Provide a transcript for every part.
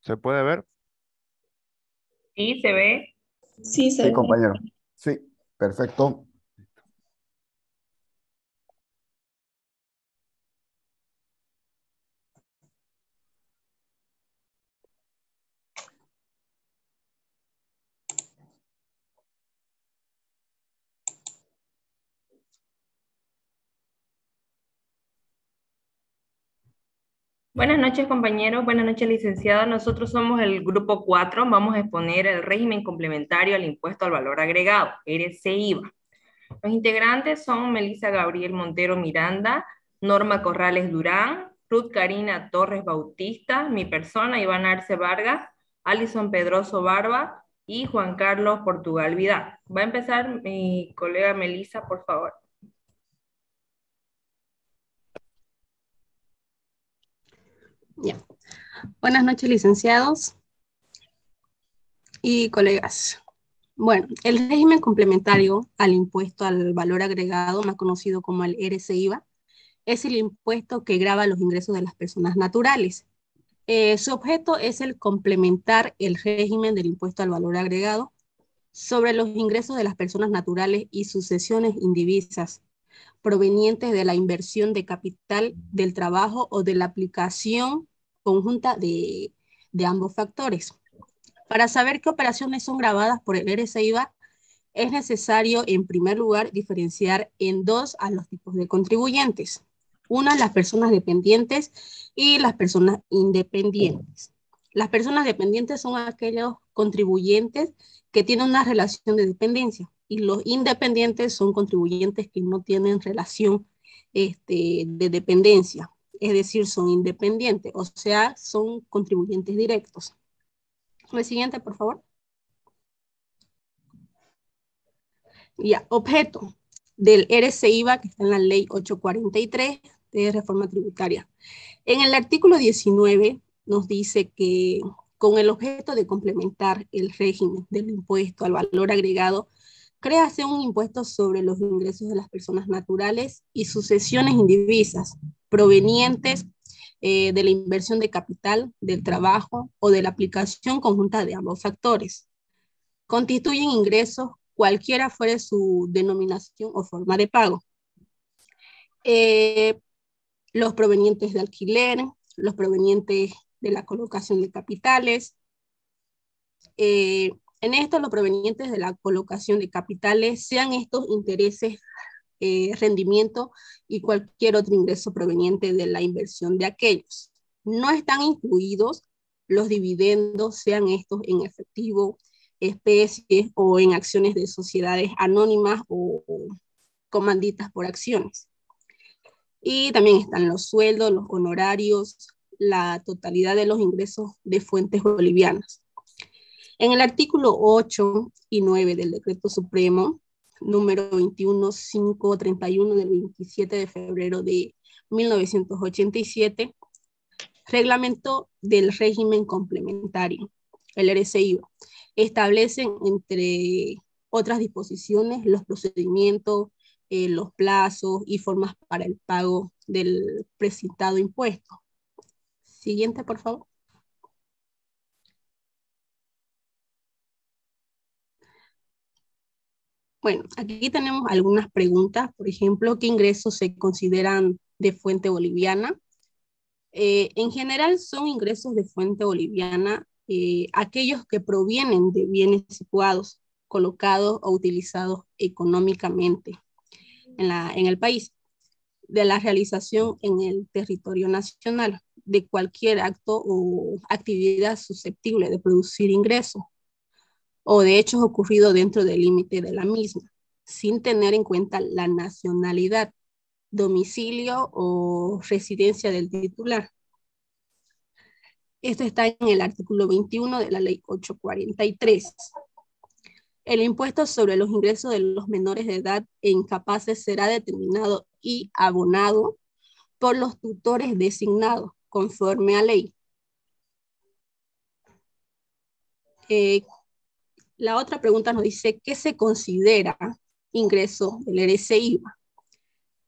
¿Se puede ver? Sí, se ve. Sí, se Sí, ve. compañero. Sí, perfecto. Buenas noches, compañeros. Buenas noches, licenciada. Nosotros somos el grupo 4. Vamos a exponer el régimen complementario al impuesto al valor agregado, RCIVA. Los integrantes son Melissa Gabriel Montero Miranda, Norma Corrales Durán, Ruth Karina Torres Bautista, mi persona, Iván Arce Vargas, Alison Pedroso Barba y Juan Carlos Portugal Vidal. Va a empezar mi colega Melissa, por favor. Ya. Buenas noches, licenciados y colegas. Bueno, el régimen complementario al impuesto al valor agregado, más conocido como el RCIVA, es el impuesto que grava los ingresos de las personas naturales. Su objeto es el complementar el régimen del impuesto al valor agregado sobre los ingresos de las personas naturales y sucesiones indivisas provenientes de la inversión de capital, del trabajo o de la aplicación conjunta de ambos factores. Para saber qué operaciones son grabadas por el RCIVA, es necesario, en primer lugar, diferenciar en dos a los tipos de contribuyentes. Una, las personas dependientes y las personas independientes. Las personas dependientes son aquellos contribuyentes que tienen una relación de dependencia y los independientes son contribuyentes que no tienen relación de dependencia, es decir, son independientes, o sea, son contribuyentes directos. El siguiente, por favor. Ya, objeto del RCIVA que está en la ley 843 de reforma tributaria. En el artículo 19 nos dice que con el objeto de complementar el régimen del impuesto al valor agregado, créase un impuesto sobre los ingresos de las personas naturales y sucesiones indivisas provenientes de la inversión de capital, del trabajo o de la aplicación conjunta de ambos factores. Constituyen ingresos cualquiera fuere su denominación o forma de pago. Los provenientes de alquiler, los provenientes de la colocación de capitales. En esto, los provenientes de la colocación de capitales, sean estos intereses, rendimiento y cualquier otro ingreso proveniente de la inversión de aquellos. No están incluidos los dividendos, sean estos en efectivo, especies o en acciones de sociedades anónimas o comanditas por acciones. Y también están los sueldos, los honorarios, la totalidad de los ingresos de fuentes bolivianas. En el artículo 8 y 9 del Decreto Supremo, número 21531 del 27 de febrero de 1987, reglamento del régimen complementario, el RCIVA, establecen, entre otras disposiciones, los procedimientos, los plazos y formas para el pago del precitado impuesto. Siguiente, por favor. Bueno, aquí tenemos algunas preguntas. Por ejemplo, ¿qué ingresos se consideran de fuente boliviana? En general son ingresos de fuente boliviana aquellos que provienen de bienes situados, colocados o utilizados económicamente en el país, de la realización en el territorio nacional, de cualquier acto o actividad susceptible de producir ingresos, o de hechos ocurridos dentro del límite de la misma, sin tener en cuenta la nacionalidad, domicilio o residencia del titular. Esto está en el artículo 21 de la ley 843. El impuesto sobre los ingresos de los menores de edad e incapaces será determinado y abonado por los tutores designados conforme a ley. La otra pregunta nos dice, ¿qué se considera ingreso del RCIVA?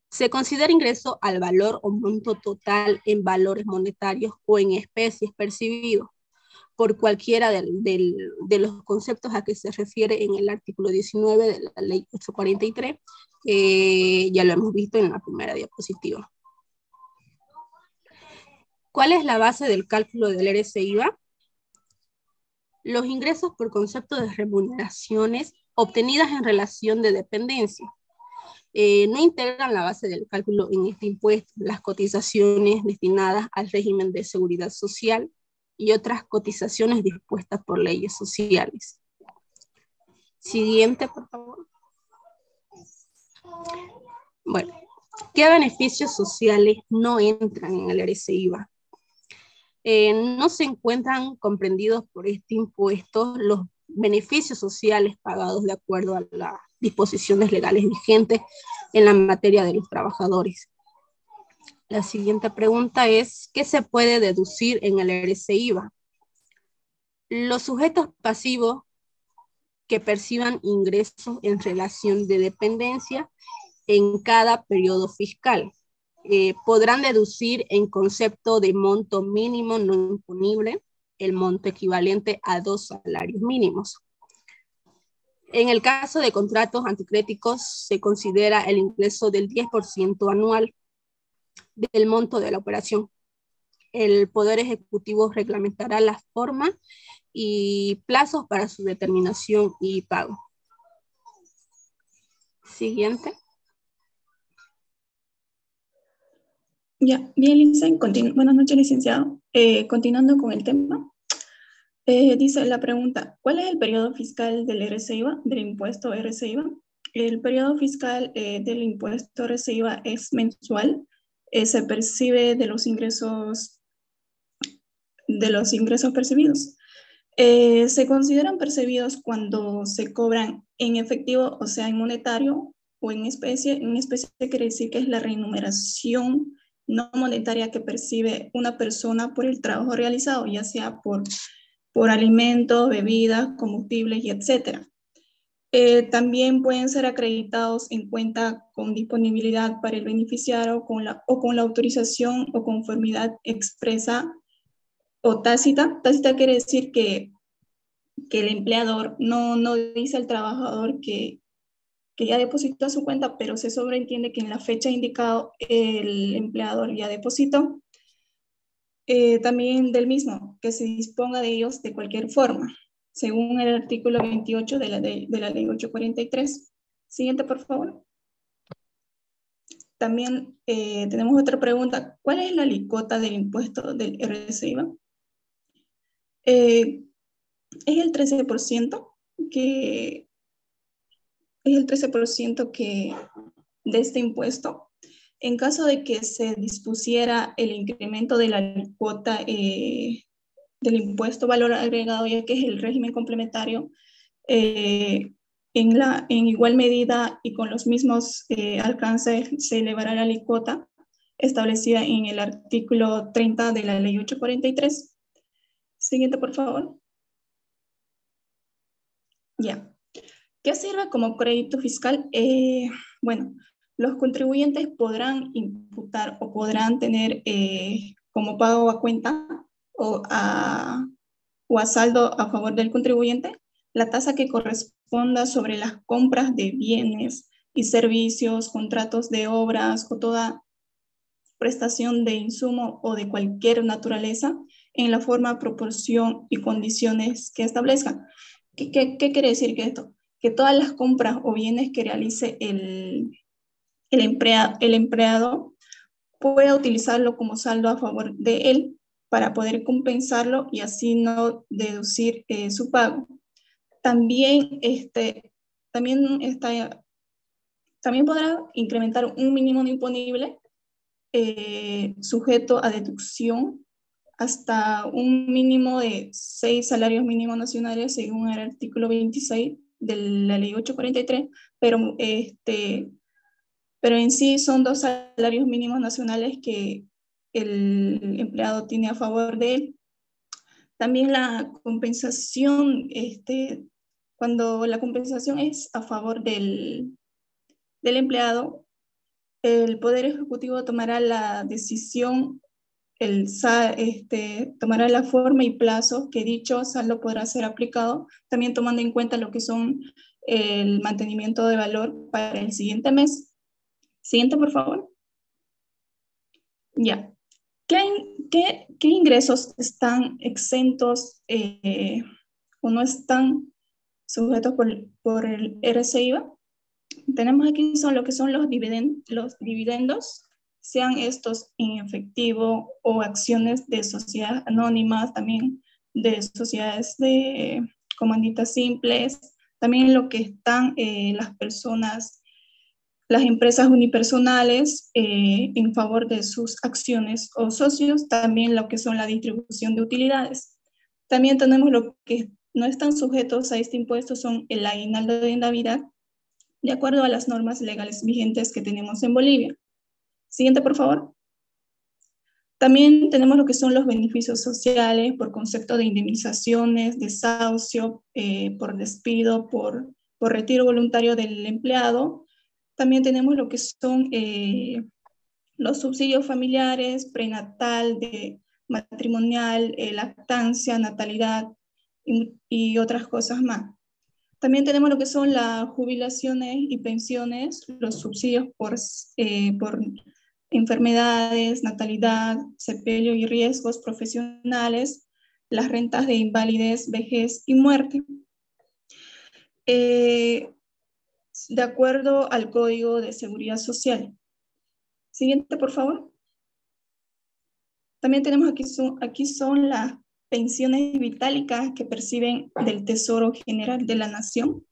Se considera ingreso al valor o monto total en valores monetarios o en especies percibidos por cualquiera de los conceptos a que se refiere en el artículo 19 de la ley 843, ya lo hemos visto en la primera diapositiva. ¿Cuál es la base del cálculo del RCIVA? Los ingresos por concepto de remuneraciones obtenidas en relación de dependencia. No integran la base del cálculo en este impuesto las cotizaciones destinadas al régimen de seguridad social y otras cotizaciones dispuestas por leyes sociales. Siguiente, por favor. Bueno, ¿qué beneficios sociales no entran en el RCIVA? No se encuentran comprendidos por este impuesto los beneficios sociales pagados de acuerdo a las disposiciones legales vigentes en la materia de los trabajadores. La siguiente pregunta es, ¿qué se puede deducir en el RCIVA? Los sujetos pasivos que perciban ingresos en relación de dependencia en cada periodo fiscal. Podrán deducir en concepto de monto mínimo no imponible el monto equivalente a 2 salarios mínimos. En el caso de contratos anticréticos se considera el ingreso del 10% anual del monto de la operación. El Poder Ejecutivo reglamentará la forma y plazos para su determinación y pago. Siguiente. Ya, bien, Lince, buenas noches, licenciado. Continuando con el tema, dice la pregunta, ¿cuál es el periodo fiscal del RCIVA, del impuesto RCIVA? El periodo fiscal del impuesto RCIVA es mensual, se percibe de los ingresos percibidos. Se consideran percibidos cuando se cobran en efectivo, o sea, en monetario o en especie. En especie quiere decir que es la remuneración no monetaria que percibe una persona por el trabajo realizado, ya sea por alimentos, bebidas, combustibles y etcétera. También pueden ser acreditados en cuenta con disponibilidad para el beneficiario o con la autorización o conformidad expresa o tácita. Tácita quiere decir que el empleador no dice al trabajador que ya depositó a su cuenta, pero se sobreentiende que en la fecha indicada el empleador ya depositó. También del mismo, que se disponga de ellos de cualquier forma, según el artículo 28 de la ley 843. Siguiente, por favor. También tenemos otra pregunta. ¿Cuál es la alícuota del impuesto del RCIVA? Es el 13% de este impuesto. En caso de que se dispusiera el incremento de la alícuota del impuesto valor agregado, ya que es el régimen complementario, en igual medida y con los mismos alcances se elevará la alícuota establecida en el artículo 30 de la ley 843. Siguiente, por favor. Ya. ¿Qué sirve como crédito fiscal? Bueno, los contribuyentes podrán imputar o podrán tener como pago a cuenta o a saldo a favor del contribuyente la tasa que corresponda sobre las compras de bienes y servicios, contratos de obras o toda prestación de insumo o de cualquier naturaleza en la forma, proporción y condiciones que establezcan. ¿Qué quiere decir que esto? Que todas las compras o bienes que realice el empleado pueda utilizarlo como saldo a favor de él para poder compensarlo y así no deducir su pago. También podrá incrementar un mínimo no imponible sujeto a deducción hasta un mínimo de 6 salarios mínimos nacionales según el artículo 26 de la ley 843, pero en sí son 2 salarios mínimos nacionales que el empleado tiene a favor de él. También la compensación, cuando la compensación es a favor del empleado, el Poder Ejecutivo tomará la decisión tomará la forma y plazo que dicho saldo podrá ser aplicado, también tomando en cuenta lo que son el mantenimiento de valor para el siguiente mes. Siguiente, por favor. Ya. ¿Qué ingresos están exentos o no están sujetos por el RCIVA? Tenemos aquí son lo que son los dividendos, sean estos en efectivo o acciones de sociedades anónimas, también de sociedades de comanditas simples, también lo que están las empresas unipersonales en favor de sus acciones o socios, también lo que son la distribución de utilidades. También tenemos lo que no están sujetos a este impuesto, son el aguinaldo de Navidad, de acuerdo a las normas legales vigentes que tenemos en Bolivia. Siguiente, por favor. También tenemos lo que son los beneficios sociales por concepto de indemnizaciones, desahucio, por despido, por retiro voluntario del empleado. También tenemos lo que son los subsidios familiares, prenatal, matrimonial, lactancia, natalidad y otras cosas más. También tenemos lo que son las jubilaciones y pensiones, los subsidios por enfermedades, natalidad, sepelio y riesgos profesionales, las rentas de invalidez, vejez y muerte. De acuerdo al Código de Seguridad Social. Siguiente, por favor. También tenemos aquí son las pensiones vitálicas que perciben del Tesoro General de la Nación,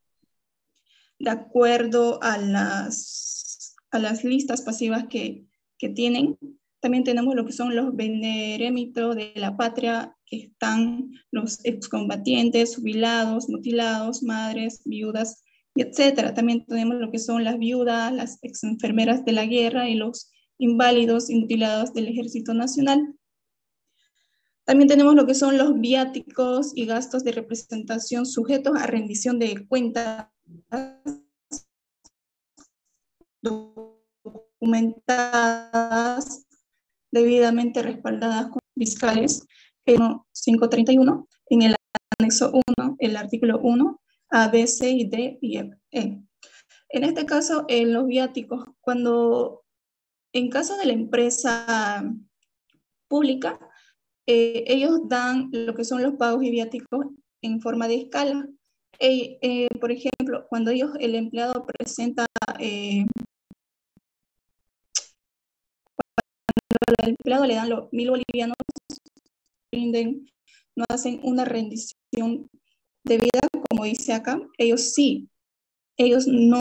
de acuerdo a las listas pasivas que tienen. También tenemos lo que son los benerémitos de la patria, que están los excombatientes, jubilados, mutilados, madres, viudas, y etcétera. También tenemos lo que son las viudas, las exenfermeras de la guerra y los inválidos y mutilados del Ejército Nacional. También tenemos lo que son los viáticos y gastos de representación sujetos a rendición de cuentas documentadas, debidamente respaldadas con fiscales, 531, en el anexo 1, el artículo 1, A, B, C, y D y E. En este caso, en los viáticos, en caso de la empresa pública, ellos dan lo que son los pagos y viáticos en forma de escala. Por ejemplo, cuando el empleado presenta, al empleado le dan los 1.000 bolivianos, no hacen una rendición debida, como dice acá, ellos sí, ellos no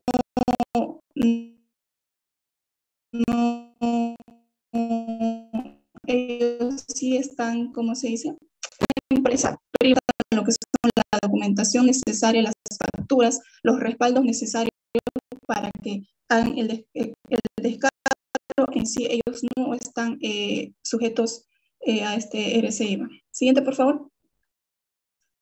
ellos sí están, ¿cómo se dice? La empresa privada, lo que son la documentación necesaria, las facturas, los respaldos necesarios para que hagan el descargo en sí, ellos no están sujetos a este RCIVA. Siguiente, por favor.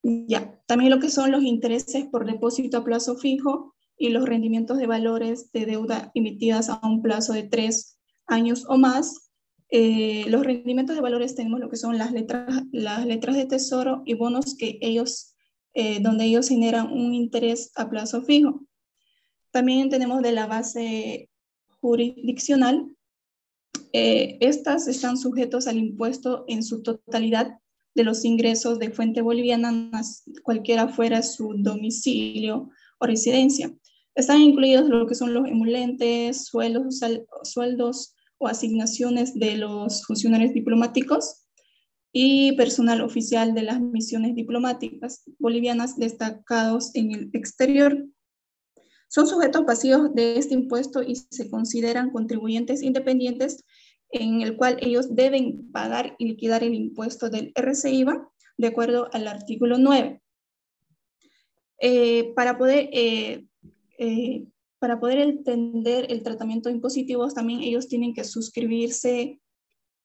Ya, también lo que son los intereses por depósito a plazo fijo y los rendimientos de valores de deuda emitidas a un plazo de 3 años o más. Los rendimientos de valores tenemos lo que son las letras de tesoro y bonos que donde ellos generan un interés a plazo fijo. También tenemos de la base jurisdiccional. Estas están sujetos al impuesto en su totalidad de los ingresos de fuente boliviana, cualquiera fuera su domicilio o residencia. Están incluidos lo que son los emolentes, sueldos o asignaciones de los funcionarios diplomáticos y personal oficial de las misiones diplomáticas bolivianas destacados en el exterior. Son sujetos pasivos de este impuesto y se consideran contribuyentes independientes, en el cual ellos deben pagar y liquidar el impuesto del RCIVA de acuerdo al artículo 9. Para poder entender el tratamiento impositivo, también ellos tienen que suscribirse,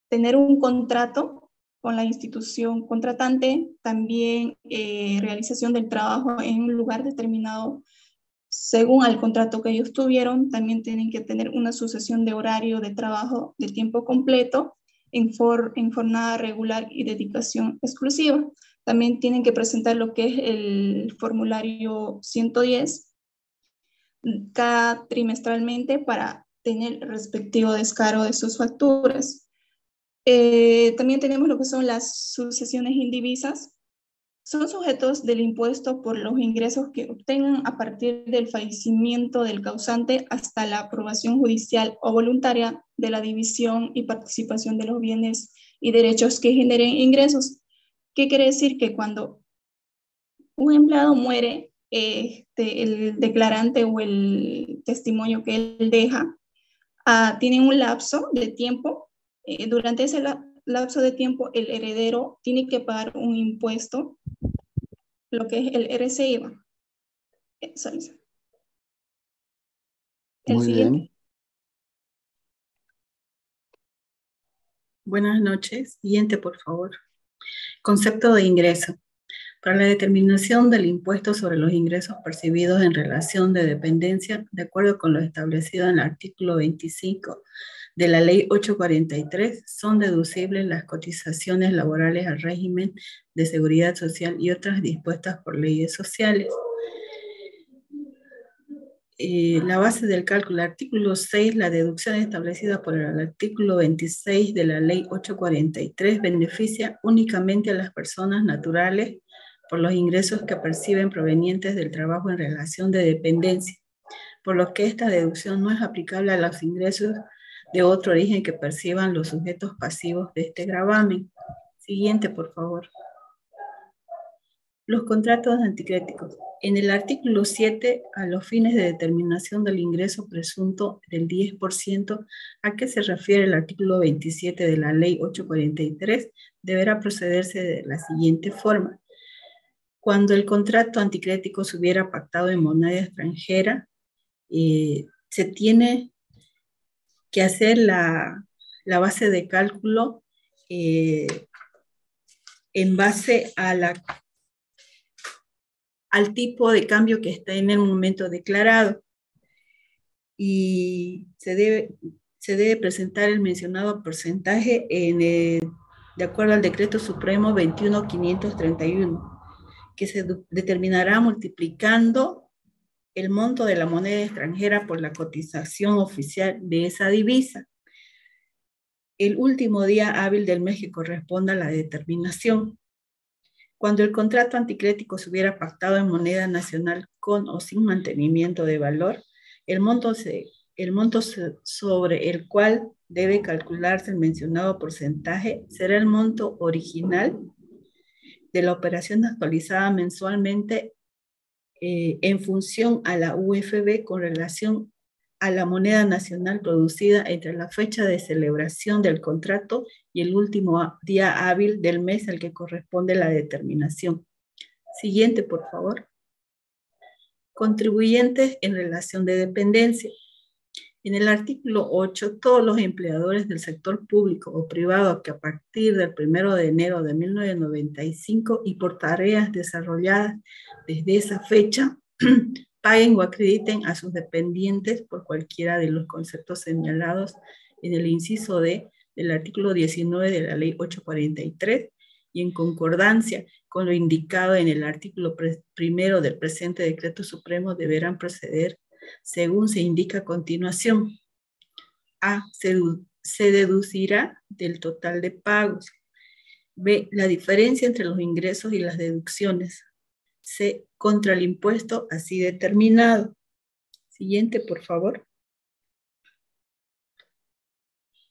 tener un contrato con la institución contratante, también realización del trabajo en un lugar determinado según el contrato que ellos tuvieron. También tienen que tener una sucesión de horario de trabajo de tiempo completo en jornada regular y dedicación exclusiva. También tienen que presentar lo que es el formulario 110 cada trimestralmente para tener el respectivo descargo de sus facturas. También tenemos lo que son las sucesiones indivisas. Son sujetos del impuesto por los ingresos que obtengan a partir del fallecimiento del causante hasta la aprobación judicial o voluntaria de la división y participación de los bienes y derechos que generen ingresos. ¿Qué quiere decir? Que cuando un empleado muere, el declarante o el testimonio que él deja tiene un lapso de tiempo. Durante ese lapso de tiempo, el heredero tiene que pagar un impuesto, lo que es el RCIVA. El Muy siguiente. bien. Buenas noches. Siguiente, por favor. Concepto de ingreso. Para la determinación del impuesto sobre los ingresos percibidos en relación de dependencia, de acuerdo con lo establecido en el artículo 25 de la Ley 843, son deducibles las cotizaciones laborales al régimen de seguridad social y otras dispuestas por leyes sociales. La base del cálculo, artículo 6, la deducción establecida por el artículo 26 de la Ley 843 beneficia únicamente a las personas naturales por los ingresos que perciben provenientes del trabajo en relación de dependencia, por lo que esta deducción no es aplicable a los ingresos de otro origen que perciban los sujetos pasivos de este gravamen. Siguiente, por favor. Los contratos anticréticos. En el artículo 7, a los fines de determinación del ingreso presunto del 10%, ¿a qué se refiere el artículo 27 de la Ley 843? Deberá procederse de la siguiente forma. Cuando el contrato anticrético se hubiera pactado en moneda extranjera, se tiene que hacer la base de cálculo en base a al tipo de cambio que está en el momento declarado. Y se debe presentar el mencionado porcentaje de acuerdo al Decreto Supremo 21.531, que se determinará multiplicando el monto de la moneda extranjera por la cotización oficial de esa divisa. El último día hábil del mes que corresponda a la determinación. Cuando el contrato anticrético se hubiera pactado en moneda nacional con o sin mantenimiento de valor, el monto sobre el cual debe calcularse el mencionado porcentaje será el monto original de la operación actualizada mensualmente en función a la UFB con relación a la moneda nacional producida entre la fecha de celebración del contrato y el último día hábil del mes al que corresponde la determinación. Siguiente, por favor. Contribuyentes en relación de dependencia. En el artículo 8, todos los empleadores del sector público o privado que a partir del 1 de enero de 1995 y por tareas desarrolladas desde esa fecha, paguen o acrediten a sus dependientes por cualquiera de los conceptos señalados en el inciso D del artículo 19 de la Ley 843 y en concordancia con lo indicado en el artículo primero del presente Decreto Supremo deberán proceder según se indica a continuación. A. Se deducirá del total de pagos. B. La diferencia entre los ingresos y las deducciones. C. Contra el impuesto así determinado. Siguiente, por favor.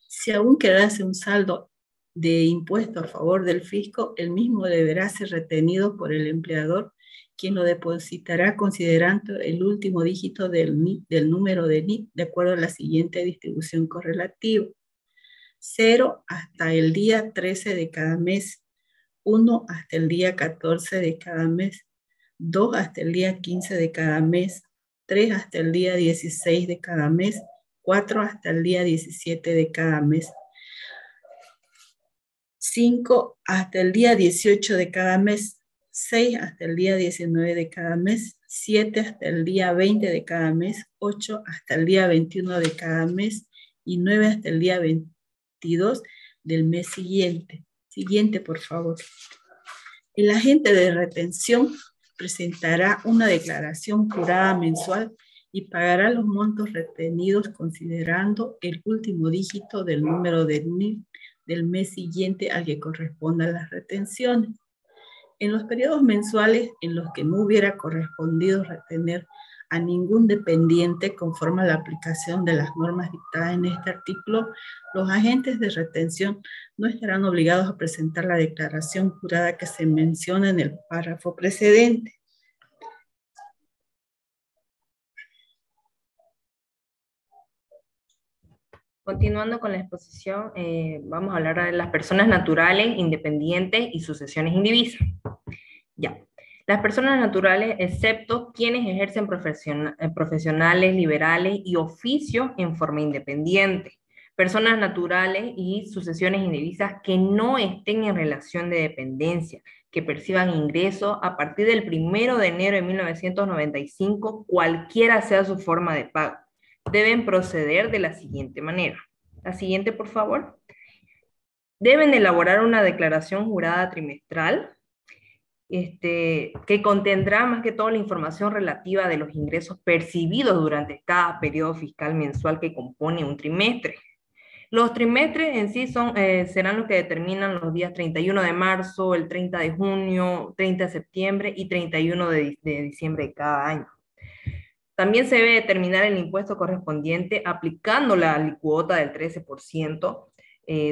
Si aún quedase un saldo de impuesto a favor del fisco, el mismo deberá ser retenido por el empleador, quien lo depositará considerando el último dígito del número de NIT de acuerdo a la siguiente distribución correlativa. 0 hasta el día 13 de cada mes, 1 hasta el día 14 de cada mes, 2 hasta el día 15 de cada mes, 3 hasta el día 16 de cada mes, 4 hasta el día 17 de cada mes, 5 hasta el día 18 de cada mes, 6 hasta el día 19 de cada mes, 7 hasta el día 20 de cada mes, 8 hasta el día 21 de cada mes y 9 hasta el día 22 del mes siguiente. Siguiente, por favor. El agente de retención presentará una declaración jurada mensual y pagará los montos retenidos considerando el último dígito del número del NIF del mes siguiente al que correspondan las retenciones. En los periodos mensuales en los que no hubiera correspondido retener a ningún dependiente conforme a la aplicación de las normas dictadas en este artículo, los agentes de retención no estarán obligados a presentar la declaración jurada que se menciona en el párrafo precedente. Continuando con la exposición, vamos a hablar de las personas naturales, independientes y sucesiones indivisas. Ya. Las personas naturales, excepto quienes ejercen profesionales, liberales y oficios en forma independiente. Personas naturales y sucesiones indivisas que no estén en relación de dependencia, que perciban ingresos a partir del 1 de enero de 1995, cualquiera sea su forma de pago. Deben proceder de la siguiente manera. La siguiente, por favor. Deben elaborar una declaración jurada trimestral que contendrá más que todo la información relativa de los ingresos percibidos durante cada periodo fiscal mensual que compone un trimestre. Los trimestres en sí serán los que determinan los días 31 de marzo, el 30 de junio, 30 de septiembre y 31 de diciembre de cada año. También se debe determinar el impuesto correspondiente aplicando la alícuota del 13%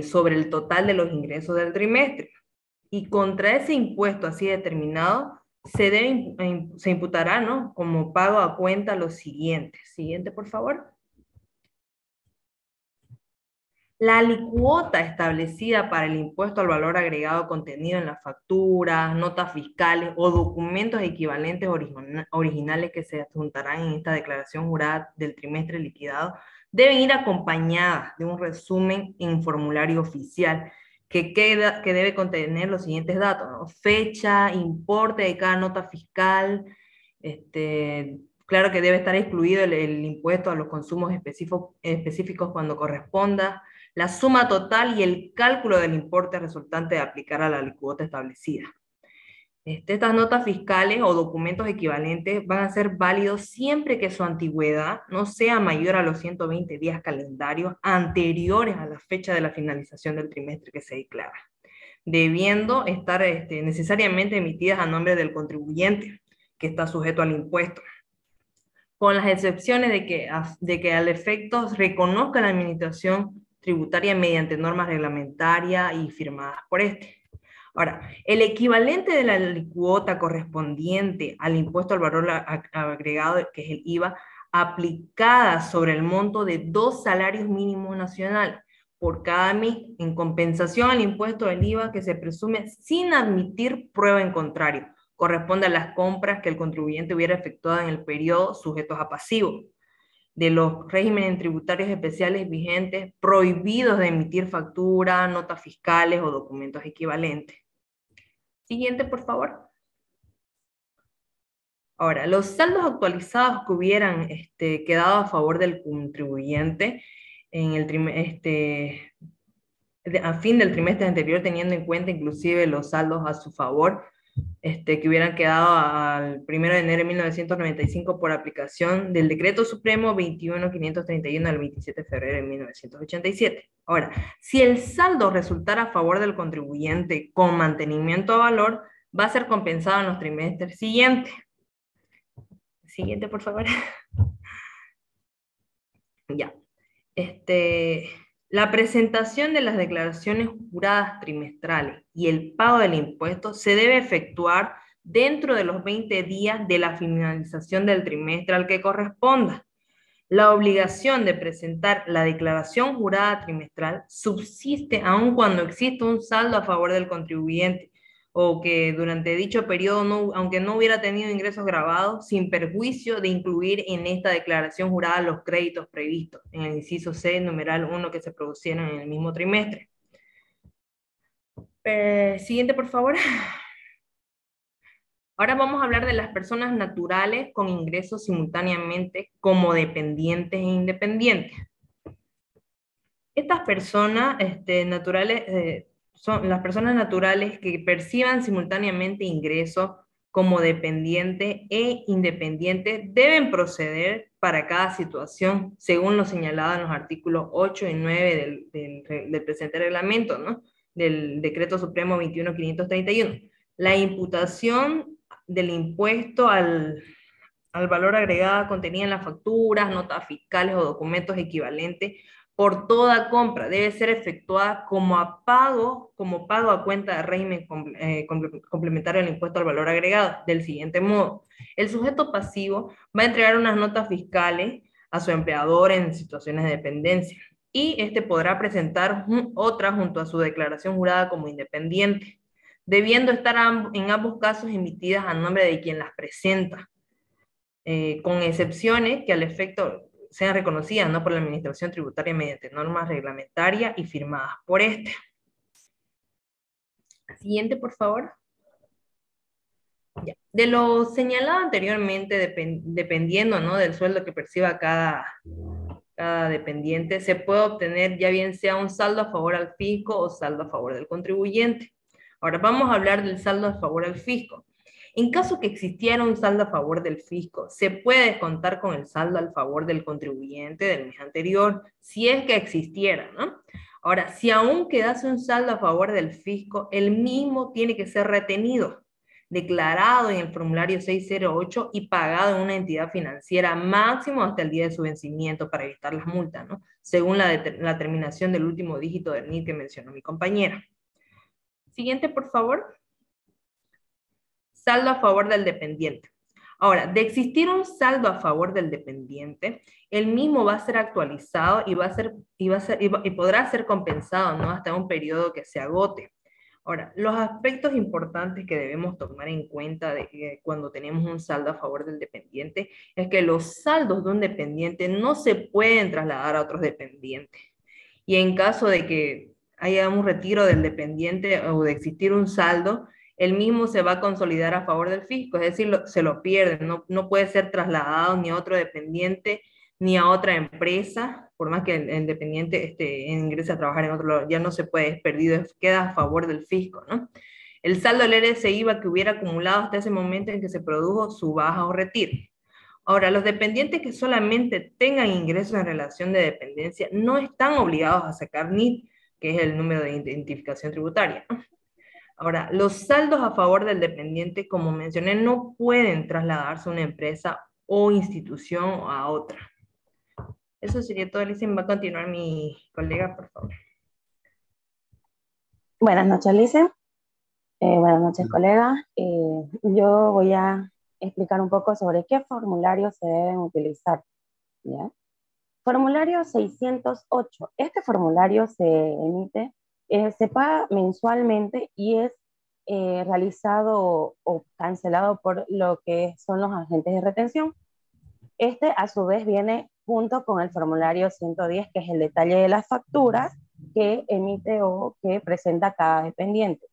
sobre el total de los ingresos del trimestre. Y contra ese impuesto así determinado se imputará, ¿no?, como pago a cuenta los siguientes. Siguiente, por favor. La alícuota establecida para el impuesto al valor agregado contenido en las facturas, notas fiscales o documentos equivalentes originales que se adjuntarán en esta declaración jurada del trimestre liquidado deben ir acompañadas de un resumen en formulario oficial que debe contener los siguientes datos, ¿no? Fecha, importe de cada nota fiscal, claro que debe estar excluido el impuesto a los consumos específicos cuando corresponda, la suma total y el cálculo del importe resultante de aplicar a la alícuota establecida. Estas notas fiscales o documentos equivalentes van a ser válidos siempre que su antigüedad no sea mayor a los 120 días calendarios anteriores a la fecha de la finalización del trimestre que se declara, debiendo estar necesariamente emitidas a nombre del contribuyente que está sujeto al impuesto, con las excepciones de que al efecto reconozca la administración tributaria mediante normas reglamentarias y firmadas por este. Ahora, el equivalente de la alícuota correspondiente al impuesto al valor agregado, que es el IVA, aplicada sobre el monto de 2 salarios mínimos nacionales por cada mes, en compensación al impuesto del IVA que se presume sin admitir prueba en contrario, corresponde a las compras que el contribuyente hubiera efectuado en el periodo sujetos a pasivo de los regímenes tributarios especiales vigentes, prohibidos de emitir facturas, notas fiscales o documentos equivalentes. Siguiente, por favor. Ahora, los saldos actualizados que hubieran quedado a favor del contribuyente en a fin del trimestre anterior, teniendo en cuenta inclusive los saldos a su favor, que hubieran quedado al 1 de enero de 1995 por aplicación del Decreto Supremo 21.531 del 27 de febrero de 1987. Ahora, si el saldo resultara a favor del contribuyente con mantenimiento a valor, va a ser compensado en los trimestres siguientes. Siguiente, por favor. Ya. La presentación de las declaraciones juradas trimestrales y el pago del impuesto se debe efectuar dentro de los 20 días de la finalización del trimestre al que corresponda. La obligación de presentar la declaración jurada trimestral subsiste aun cuando existe un saldo a favor del contribuyente o que durante dicho periodo, aunque no hubiera tenido ingresos grabados, sin perjuicio de incluir en esta declaración jurada los créditos previstos en el inciso C, numeral 1, que se producieron en el mismo trimestre. Siguiente, por favor. Ahora vamos a hablar de las personas naturales con ingresos simultáneamente como dependientes e independientes. Estas personas naturales son las personas naturales que perciban simultáneamente ingresos como dependiente e independiente deben proceder para cada situación, según lo señalado en los artículos 8 y 9 del presente reglamento, ¿no? Del Decreto Supremo 21.531. La imputación del impuesto al valor agregado contenida en las facturas, notas fiscales o documentos equivalentes por toda compra debe ser efectuada como pago a cuenta de régimen complementario del impuesto al valor agregado, del siguiente modo. El sujeto pasivo va a entregar unas notas fiscales a su empleador en situaciones de dependencia y este podrá presentar otra junto a su declaración jurada como independiente, debiendo estar en ambos casos emitidas a nombre de quien las presenta. Con excepciones que al efecto sean reconocidas, ¿no?, por la Administración Tributaria mediante normas reglamentarias y firmadas por este. Siguiente, por favor. Ya. De lo señalado anteriormente, dependiendo, ¿no?, del sueldo que perciba cada dependiente, se puede obtener ya bien sea un saldo a favor al fisco o saldo a favor del contribuyente. Ahora vamos a hablar del saldo a favor al fisco. En caso que existiera un saldo a favor del fisco, se puede descontar con el saldo al favor del contribuyente del mes anterior, si es que existiera, ¿no? Ahora, si aún quedase un saldo a favor del fisco, el mismo tiene que ser retenido, declarado en el formulario 608 y pagado en una entidad financiera máximo hasta el día de su vencimiento para evitar las multas, ¿no? Según la terminación del último dígito del NIT que mencionó mi compañera. Siguiente, por favor. Saldo a favor del dependiente. Ahora, de existir un saldo a favor del dependiente, el mismo va a ser actualizado y podrá ser compensado, ¿no?, hasta un periodo que se agote. Ahora, los aspectos importantes que debemos tomar en cuenta cuando tenemos un saldo a favor del dependiente es que los saldos de un dependiente no se pueden trasladar a otros dependientes. Y en caso de que haya un retiro del dependiente o de existir un saldo, el mismo se va a consolidar a favor del fisco, es decir, se lo pierde, no puede ser trasladado ni a otro dependiente ni a otra empresa, por más que el dependiente ingrese a trabajar en otro lado, ya no se puede, es perdido, queda a favor del fisco, ¿no? El saldo del RSIVA que hubiera acumulado hasta ese momento en que se produjo su baja o retiro. Ahora, los dependientes que solamente tengan ingresos en relación de dependencia no están obligados a sacar NIT, que es el número de identificación tributaria, ¿no? Ahora, los saldos a favor del dependiente, como mencioné, no pueden trasladarse a una empresa o institución o a otra. Eso sería todo, Alicia. Va a continuar mi colega, por favor. Buenas noches, Alicia. Buenas noches, colegas. Yo voy a explicar un poco sobre qué formularios se deben utilizar, ¿ya? Formulario 608. Este formulario se emite, se paga mensualmente y es realizado o cancelado por lo que son los agentes de retención. Este, a su vez, viene junto con el formulario 110, que es el detalle de las facturas que emite o que presenta cada dependiente.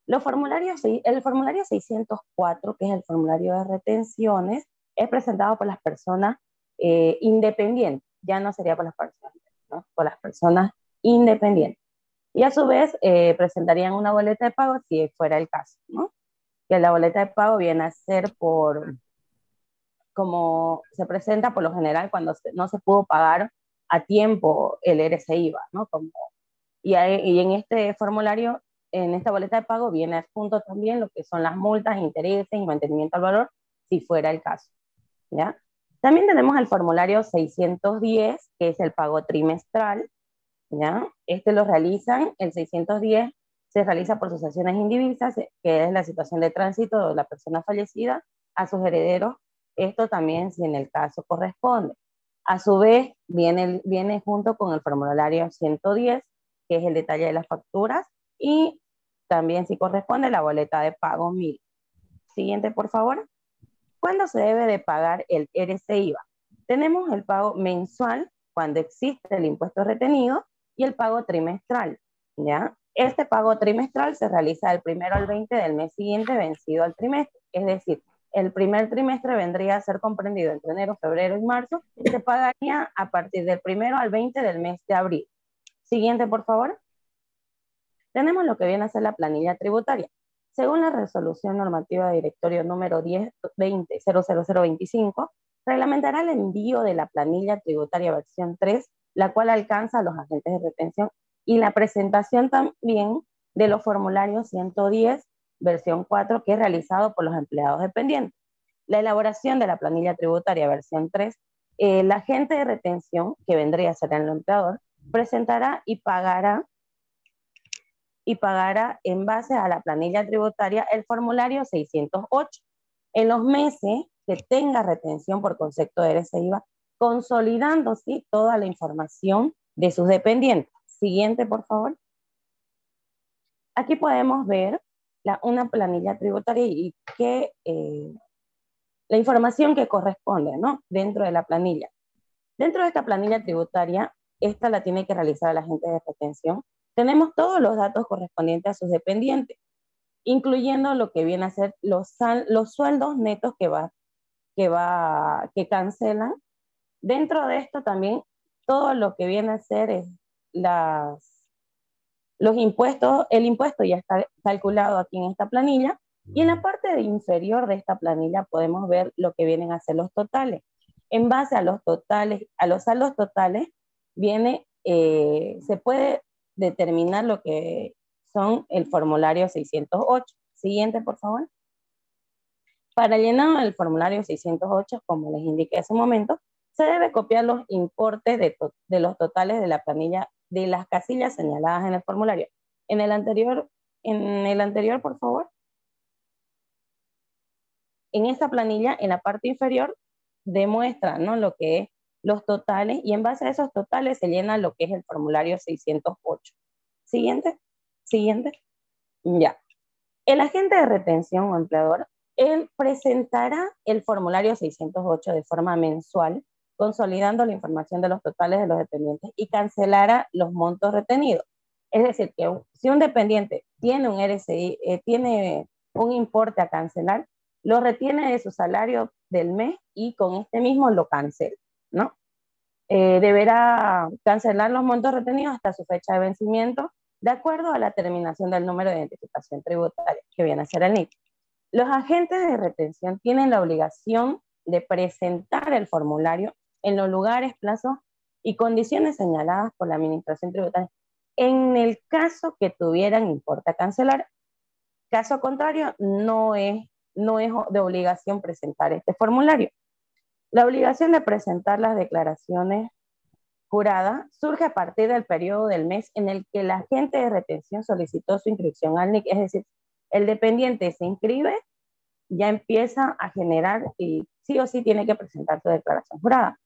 El formulario 604, que es el formulario de retenciones, es presentado por las personas independientes. Ya no sería por las personas, ¿no?, por las personas independientes. Y a su vez presentarían una boleta de pago si fuera el caso, ¿no? Que la boleta de pago viene a ser como se presenta por lo general cuando no se pudo pagar a tiempo el RSIVA, ¿no? Y en este formulario, en esta boleta de pago, viene adjunto también lo que son las multas, intereses y mantenimiento al valor, si fuera el caso, ¿ya? También tenemos el formulario 610, que es el pago trimestral, ¿ya? Este lo realizan, el 610 se realiza por sucesiones indivisas, que es la situación de tránsito de la persona fallecida a sus herederos, esto también si en el caso corresponde. A su vez, viene junto con el formulario 110, que es el detalle de las facturas, y también si corresponde la boleta de pago 1000. Siguiente, por favor. ¿Cuándo se debe de pagar el RSIVA? Tenemos el pago mensual, cuando existe el impuesto retenido, y el pago trimestral, ¿ya? Este pago trimestral se realiza del 1 al 20 del mes siguiente vencido al trimestre, es decir, el primer trimestre vendría a ser comprendido entre enero, febrero y marzo, y se pagaría a partir del 1 al 20 del mes de abril. Siguiente, por favor. Tenemos lo que viene a ser la planilla tributaria. Según la resolución normativa de directorio número 1020-00025, reglamentará el envío de la planilla tributaria versión 3, la cual alcanza a los agentes de retención, y la presentación también de los formularios 110, versión 4, que es realizado por los empleados dependientes. La elaboración de la planilla tributaria versión 3, el agente de retención, que vendría a ser el empleador, presentará y pagará en base a la planilla tributaria el formulario 608 en los meses que tenga retención por concepto de RCIVA, consolidando ¿sí? toda la información de sus dependientes. Siguiente, por favor. Aquí podemos ver una planilla tributaria y la información que corresponde, ¿no? Dentro de la planilla. Dentro de esta planilla tributaria, esta la tiene que realizar el agente de retención. Tenemos todos los datos correspondientes a sus dependientes, incluyendo lo que viene a ser los sueldos netos que cancelan. Dentro de esto también todo lo que viene a ser es los impuestos. El impuesto ya está calculado aquí en esta planilla, y en la parte inferior de esta planilla podemos ver lo que vienen a ser los totales. En base a los totales, a los saldos totales, se puede determinar lo que son el formulario 608. Siguiente, por favor. Para llenar el formulario 608, como les indiqué hace un momento, se debe copiar los importes de los totales de la planilla de las casillas señaladas en el formulario. En el anterior, por favor. En esta planilla, en la parte inferior, demuestra, ¿no? lo que es los totales, y en base a esos totales se llena lo que es el formulario 608. Siguiente. Ya. El agente de retención o empleador, él presentará el formulario 608 de forma mensual, consolidando la información de los totales de los dependientes, y cancelará los montos retenidos. Es decir, que si un dependiente tiene un RCI, tiene un importe a cancelar, lo retiene de su salario del mes y con este mismo lo cancela, ¿no? Deberá cancelar los montos retenidos hasta su fecha de vencimiento, de acuerdo a la terminación del número de identificación tributaria, que viene a ser el NIT. Los agentes de retención tienen la obligación de presentar el formulario en los lugares, plazos y condiciones señaladas por la Administración Tributaria, en el caso que tuvieran importe a cancelar. Caso contrario, no es de obligación presentar este formulario. La obligación de presentar las declaraciones juradas surge a partir del periodo del mes en el que el agente de retención solicitó su inscripción al NIC. Es decir, el dependiente se inscribe, ya empieza a generar y sí o sí tiene que presentar su declaración jurada.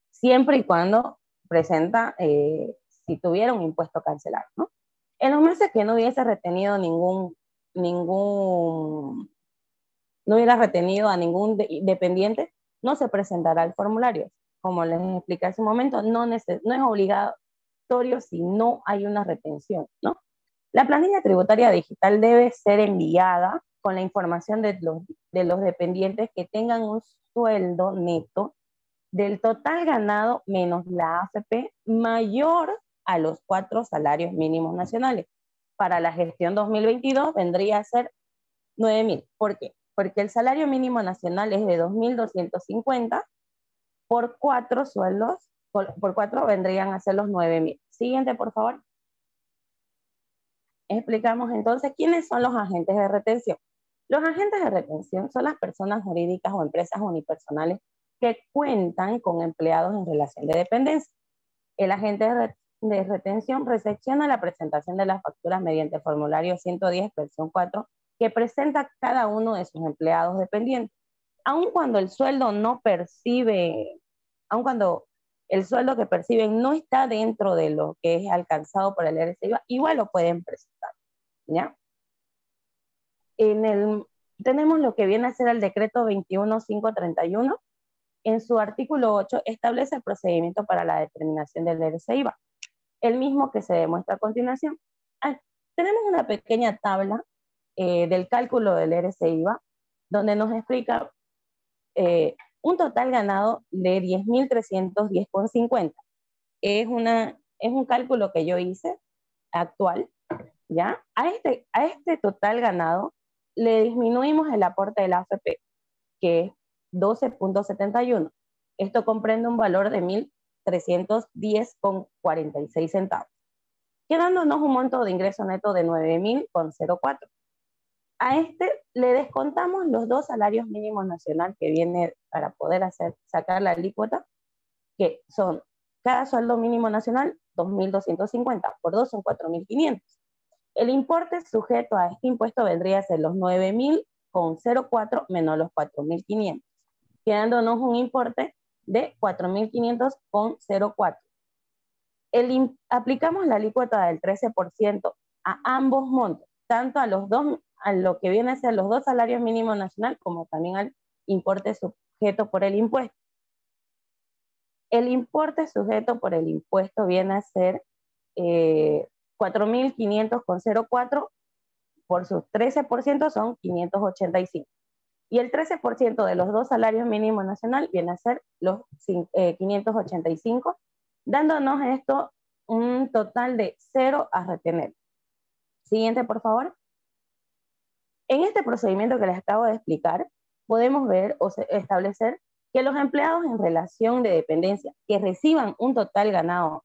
Siempre y cuando presenta, si tuviera un impuesto cancelado, ¿no? En los meses que no hubiese retenido no hubiera retenido a ningún dependiente, no se presentará el formulario. Como les expliqué hace un momento, no es obligatorio si no hay una retención, ¿no? La planilla tributaria digital debe ser enviada con la información de los dependientes que tengan un sueldo neto del total ganado menos la AFP mayor a los 4 salarios mínimos nacionales. Para la gestión 2022 vendría a ser 9.000. ¿Por qué? Porque el salario mínimo nacional es de 2.250, por 4 sueldos, por 4 vendrían a ser los 9.000. Siguiente, por favor. Explicamos entonces quiénes son los agentes de retención. Los agentes de retención son las personas jurídicas o empresas unipersonales que cuentan con empleados en relación de dependencia. El agente de retención recepciona la presentación de las facturas mediante el formulario 110, versión 4, que presenta cada uno de sus empleados dependientes. Aun cuando el sueldo que perciben no está dentro de lo que es alcanzado por el RCIVA, igual lo pueden presentar, ¿ya? Tenemos lo que viene a ser el decreto 21.531. En su artículo 8 establece el procedimiento para la determinación del RCIVA, el mismo que se demuestra a continuación. Tenemos una pequeña tabla del cálculo del RCIVA, donde nos explica un total ganado de 10.310,50. Es es un cálculo que yo hice actual, ¿ya? A este total ganado le disminuimos el aporte de la AFP, que es 12.71. Esto comprende un valor de 1.310,46 centavos, quedándonos un monto de ingreso neto de 9.000,04. A este le descontamos los 2 salarios mínimos nacional que viene para poder sacar la alícuota, que son cada sueldo mínimo nacional 2.250, por 2 son 4.500. El importe sujeto a este impuesto vendría a ser los 9.000,04 menos los 4.500, quedándonos un importe de 4.500,04. Aplicamos la alícuota del 13% a ambos montos, tanto a los dos, a lo que viene a ser los 2 salarios mínimos nacional, como también al importe sujeto por el impuesto. El importe sujeto por el impuesto viene a ser 4.500,04, por sus 13% son 585. Y el 13% de los 2 salarios mínimos nacional viene a ser los 585, dándonos esto un total de 0 a retener. Siguiente, por favor. En este procedimiento que les acabo de explicar, podemos ver o establecer que los empleados en relación de dependencia que reciban un total ganado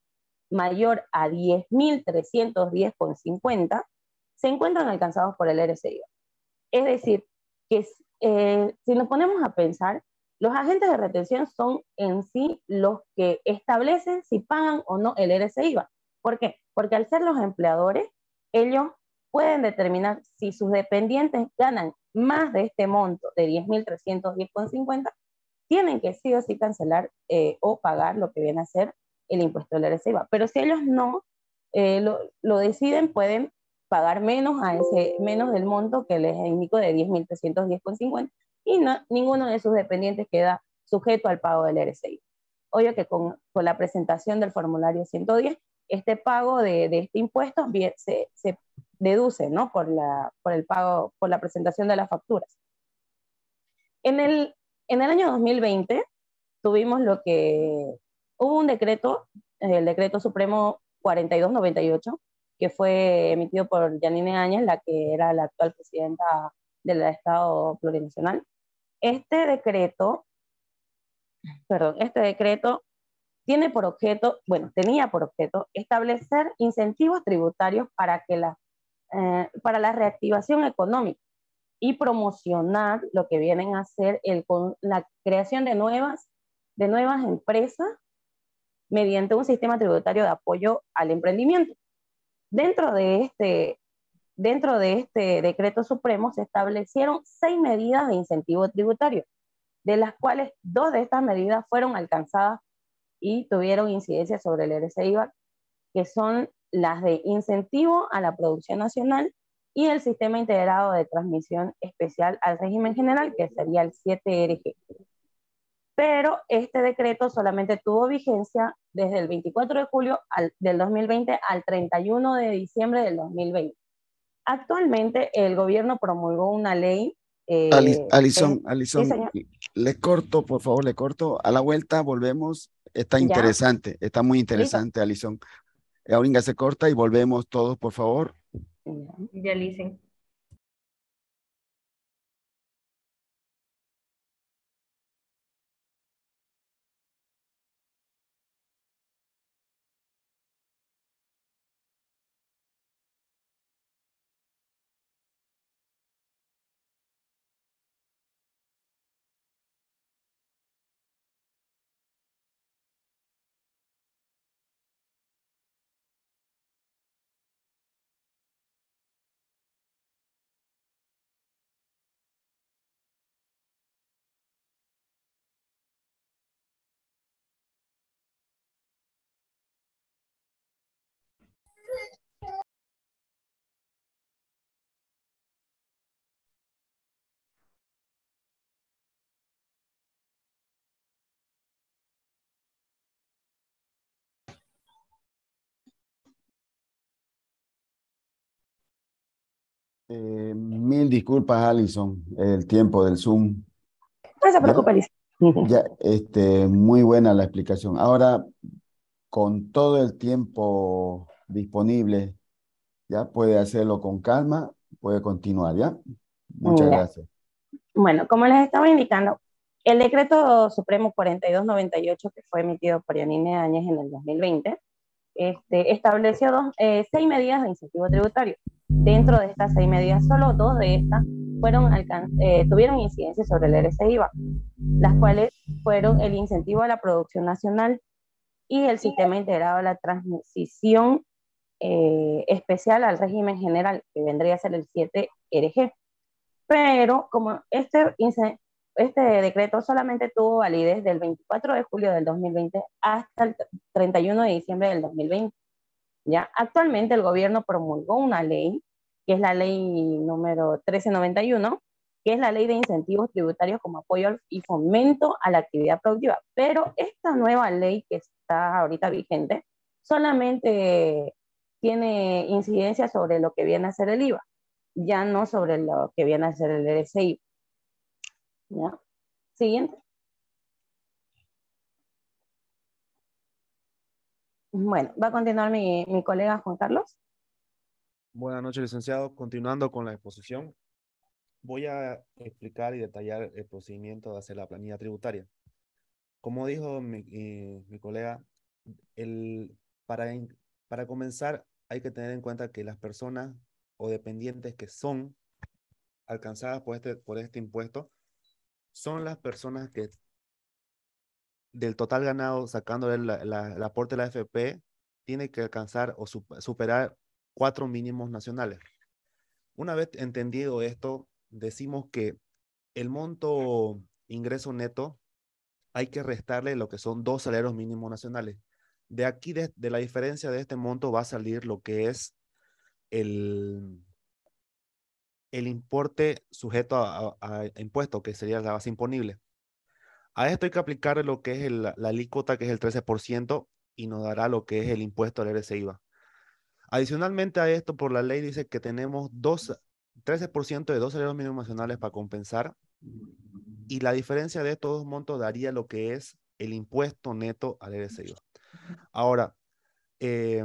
mayor a 10.310,50 se encuentran alcanzados por el RCIVA. Es decir, que si nos ponemos a pensar, los agentes de retención son en sí los que establecen si pagan o no el RCIVA. ¿Por qué? Porque al ser los empleadores, ellos pueden determinar si sus dependientes ganan más de este monto de 10.310,50, tienen que sí o sí cancelar o pagar lo que viene a ser el impuesto del RCIVA. Pero si ellos no lo deciden, pueden pagar menos del monto que les indico de 10.310,50, y ninguno de sus dependientes queda sujeto al pago del RCIVA. Obvio que con la presentación del formulario 110, este pago de este impuesto se deduce, ¿no? por el pago, por la presentación de las facturas. En el año 2020 tuvimos hubo un decreto, el Decreto Supremo 4298, que fue emitido por Yanine Áñez, la que era la actual presidenta del Estado Plurinacional. Este decreto tenía por objeto establecer incentivos tributarios para la reactivación económica y promocionar lo que vienen a ser la creación de nuevas empresas mediante un sistema tributario de apoyo al emprendimiento. Dentro de este decreto supremo se establecieron 6 medidas de incentivo tributario, de las cuales 2 de estas medidas fueron alcanzadas y tuvieron incidencia sobre el RCIVA, que son las de incentivo a la producción nacional y el sistema integrado de transmisión especial al régimen general, que sería el 7RG. Pero este decreto solamente tuvo vigencia desde el 24 de julio del 2020 al 31 de diciembre del 2020. Actualmente el gobierno promulgó una ley. Alison, sí, señor. le corto, por favor, le corto. A la vuelta volvemos. Está ¿Ya? interesante, está muy interesante, ¿Listo? Alison. Ahorita se corta y volvemos todos, por favor. Ya, Licen. Mil disculpas, Alison, el tiempo del Zoom. No se preocupe, Liz. Ya, muy buena la explicación. Ahora, con todo el tiempo disponible, ya puede hacerlo con calma, puede continuar, ¿ya? Muchas Ya. gracias. Bueno, como les estaba indicando, el decreto supremo 4298 que fue emitido por Yanine Áñez en el 2020, estableció 6 medidas de incentivo tributario. Dentro de estas 6 medidas, solo 2 de estas tuvieron incidencia sobre el RC-IVA, las cuales fueron el incentivo a la producción nacional y el sistema integrado a la transición especial al régimen general, que vendría a ser el 7RG. Pero como este decreto solamente tuvo validez del 24 de julio del 2020 hasta el 31 de diciembre del 2020, ¿ya? Actualmente el gobierno promulgó una ley, que es la ley número 1391, que es la ley de incentivos tributarios como apoyo y fomento a la actividad productiva. Pero esta nueva ley que está ahorita vigente solamente tiene incidencia sobre lo que viene a ser el IVA, ya no sobre lo que viene a ser el RCI. ¿Ya? Siguiente. Bueno, va a continuar mi colega Juan Carlos. Buenas noches, licenciado. Continuando con la exposición, voy a explicar y detallar el procedimiento de hacer la planilla tributaria. Como dijo mi colega, el, para, para comenzar hay que tener en cuenta que las personas o dependientes que son alcanzadas por este impuesto son las personas que del total ganado, sacando el aporte de la AFP, tiene que alcanzar o superar 4 mínimos nacionales. Una vez entendido esto, decimos que el monto ingreso neto hay que restarle lo que son 2 salarios mínimos nacionales. De aquí, de la diferencia de este monto, va a salir lo que es el, el importe sujeto a impuesto, que sería la base imponible. A esto hay que aplicarle lo que es la alícuota, que es el 13%, y nos dará lo que es el impuesto al RC-IVA. Adicionalmente a esto, por la ley dice que tenemos 13% de 2 salarios mínimos nacionales para compensar, y la diferencia de estos dos montos daría lo que es el impuesto neto al RC-IVA. Ahora, eh,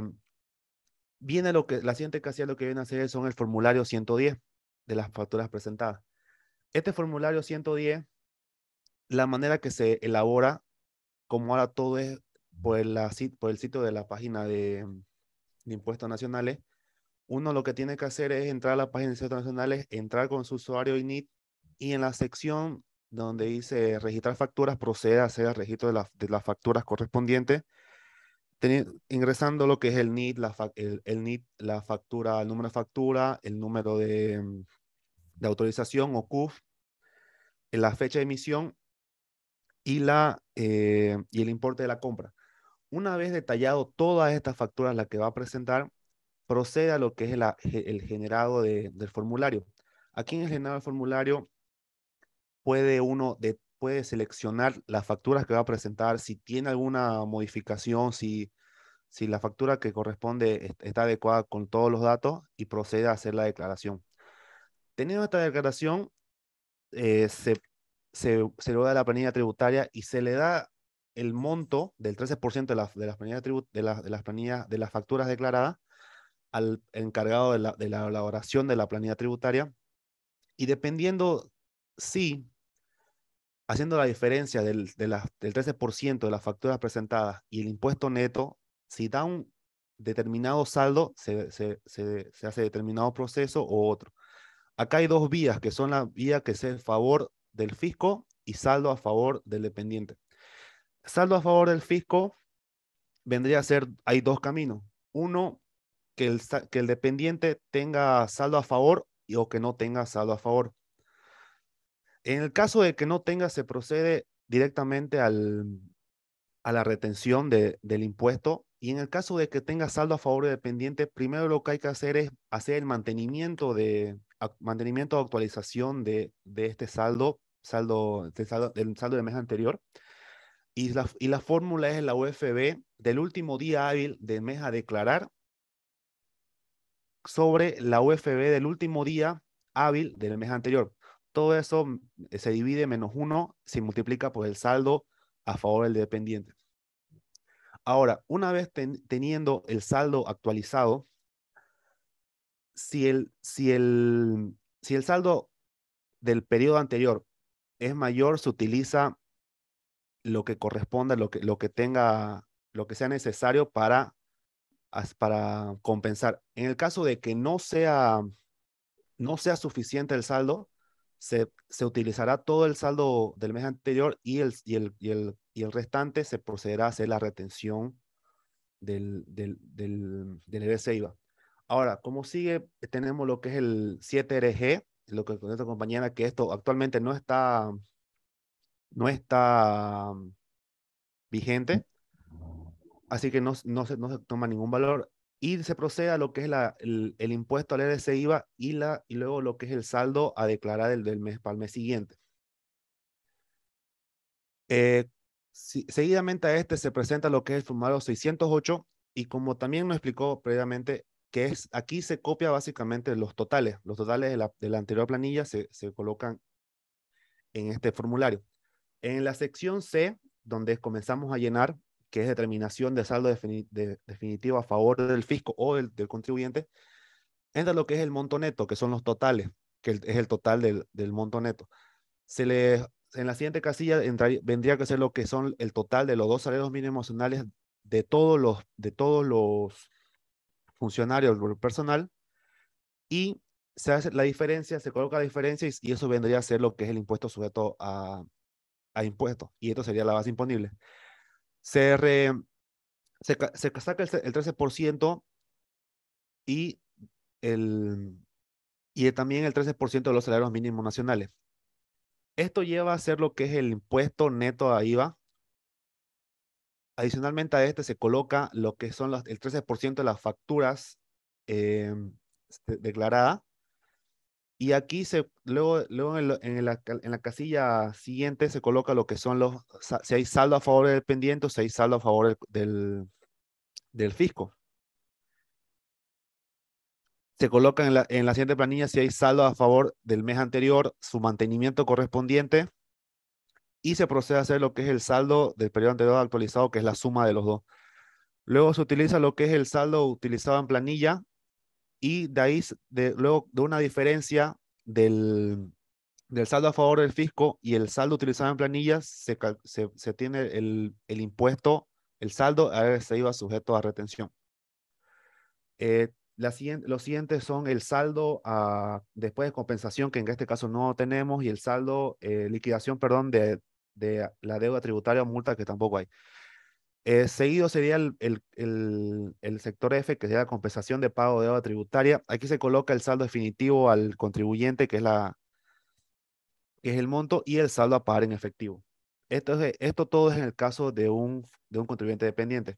viene la siguiente casilla, lo que viene a hacer son el formulario 110 de las facturas presentadas. Este formulario 110, la manera que se elabora, como ahora todo es por el sitio de la página de Impuestos Nacionales, uno lo que tiene que hacer es entrar a la página de Impuestos Nacionales, entrar con su usuario INIT, y en la sección donde dice registrar facturas, procede a hacer el registro de las facturas correspondientes, ingresando lo que es el NIT, el NIT, la factura, el número de factura, el número de autorización o CUF, la fecha de emisión y el importe de la compra. Una vez detallado todas estas facturas, la que va a presentar, procede a lo que es el generado del formulario. Aquí en el generado del formulario puede seleccionar las facturas que va a presentar, si tiene alguna modificación, si la factura que corresponde está adecuada con todos los datos, y procede a hacer la declaración. Teniendo esta declaración, se le da la planilla tributaria y se le da el monto del 13% de las facturas declaradas al encargado de la elaboración de la planilla tributaria, y dependiendo si, haciendo la diferencia del 13% de las facturas presentadas y el impuesto neto, si da un determinado saldo, se hace determinado proceso o otro. Acá hay dos vías, que son la vía que es el favor del fisco y saldo a favor del dependiente. Saldo a favor del fisco vendría a ser, hay dos caminos. Uno, que el dependiente tenga saldo a favor o que no tenga saldo a favor. En el caso de que no tenga, se procede directamente a la retención del impuesto. Y en el caso de que tenga saldo a favor del dependiente, primero lo que hay que hacer es hacer el mantenimiento de actualización de este del saldo del mes anterior. Y la fórmula es la UFB del último día hábil del mes a declarar sobre la UFB del último día hábil del mes anterior. Todo eso se divide -1, se multiplica por el saldo a favor del dependiente. Ahora, una vez teniendo el saldo actualizado, si el saldo del periodo anterior es mayor, se utiliza lo que corresponda, lo que sea necesario para compensar. En el caso de que no sea suficiente el saldo, se utilizará todo el saldo del mes anterior y el restante se procederá a hacer la retención del EBC IVA. Ahora, como sigue, tenemos lo que es el 7RG, lo que con esta compañera, que esto actualmente no está vigente, así que no se toma ningún valor y se procede a lo que es el impuesto al EBC IVA y luego lo que es el saldo a declarar del mes para el mes siguiente. Seguidamente a este se presenta lo que es el formulario 608 y como también nos explicó previamente, aquí se copia básicamente los totales. Los totales de la anterior planilla se colocan en este formulario. En la sección C, donde comenzamos a llenar, que es determinación de saldo definitivo a favor del fisco o del contribuyente, entra lo que es el monto neto, que son los totales, es el total del monto neto. En la siguiente casilla vendría que ser lo que son el total de los 2 salarios mínimos nacionales de todos los funcionarios del personal y se hace la diferencia, se coloca la diferencia y eso vendría a ser lo que es el impuesto sujeto a impuestos y esto sería la base imponible. Se saca el 13% y, también el 13% de los salarios mínimos nacionales. Esto lleva a ser lo que es el impuesto neto a IVA. Adicionalmente a este se coloca lo que son el 13% de las facturas declaradas. Y aquí luego en la casilla siguiente se coloca lo que son si hay saldo a favor del pendiente o si hay saldo a favor del fisco. Se coloca en la siguiente planilla si hay saldo a favor del mes anterior, su mantenimiento correspondiente, y se procede a hacer lo que es el saldo del periodo anterior actualizado, que es la suma de los dos. Luego se utiliza lo que es el saldo utilizado en planilla, y de ahí, luego de una diferencia del saldo a favor del fisco y el saldo utilizado en planilla, se tiene el impuesto, el saldo se iba sujeto a retención. Los siguientes son el saldo después de compensación, que en este caso no tenemos, y el saldo, liquidación, perdón, de la deuda tributaria o multa, que tampoco hay. Seguido sería el sector F, que sería la compensación de pago de deuda tributaria. Aquí se coloca el saldo definitivo al contribuyente, que es el monto, y el saldo a pagar en efectivo. Esto todo es en el caso de un contribuyente dependiente.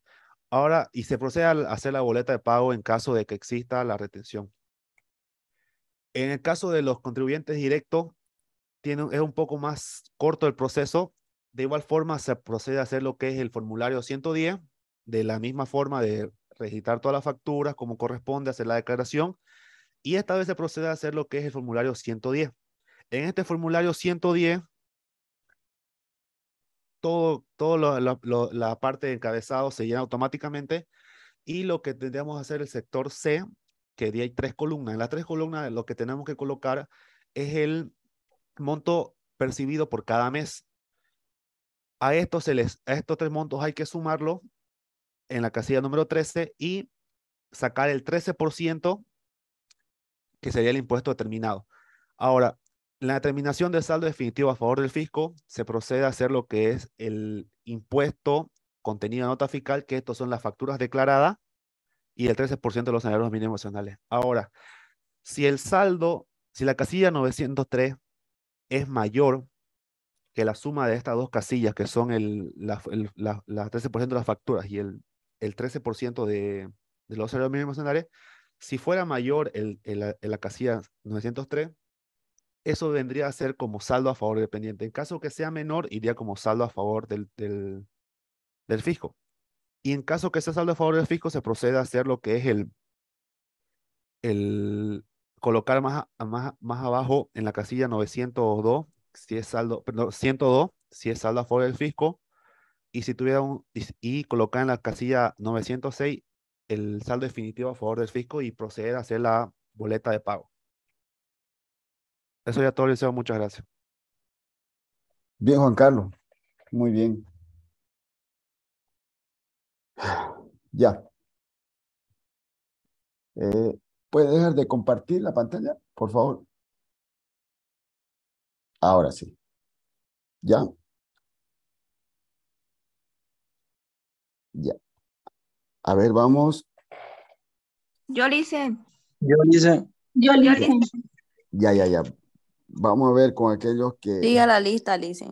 Ahora, y se procede a hacer la boleta de pago en caso de que exista la retención. En el caso de los contribuyentes directos, es un poco más corto el proceso. De igual forma, se procede a hacer lo que es el formulario 110, de la misma forma de registrar todas las facturas como corresponde, hacer la declaración, y esta vez se procede a hacer lo que es el formulario 110. En este formulario 110, la parte de encabezado se llena automáticamente y lo que tendríamos que hacer el sector C, que hay 3 columnas. En las 3 columnas lo que tenemos que colocar es el monto percibido por cada mes. A estos 3 montos hay que sumarlo en la casilla número 13 y sacar el 13%, que sería el impuesto determinado. Ahora, la determinación del saldo definitivo a favor del fisco se procede a hacer lo que es el impuesto contenido en nota fiscal, que estos son las facturas declaradas y el 13% de los salarios mínimos nacionales. Ahora, si la casilla 903 es mayor que la suma de estas dos casillas, que son la 13% de las facturas y el 13% de los salarios mínimos nacionales, si fuera mayor en la casilla 903, eso vendría a ser como saldo a favor del pendiente. En caso que sea menor, iría como saldo a favor del fisco. Y en caso que sea saldo a favor del fisco, se procede a hacer lo que es colocar más abajo en la casilla 902, si es saldo, perdón, 102, si es saldo a favor del fisco, y si tuviera y colocar en la casilla 906 el saldo definitivo a favor del fisco y proceder a hacer la boleta de pago. Eso ya todo, Liceo. Muchas gracias. Bien, Juan Carlos. Muy bien. Ya. ¿Puede dejar de compartir la pantalla, por favor? Ahora sí. ¿Ya? Ya. A ver, vamos. Yo le hice. Yo hice. Yo Yo le le hice. hice. Ya. Vamos a ver con aquellos que... Siga la lista, Lice.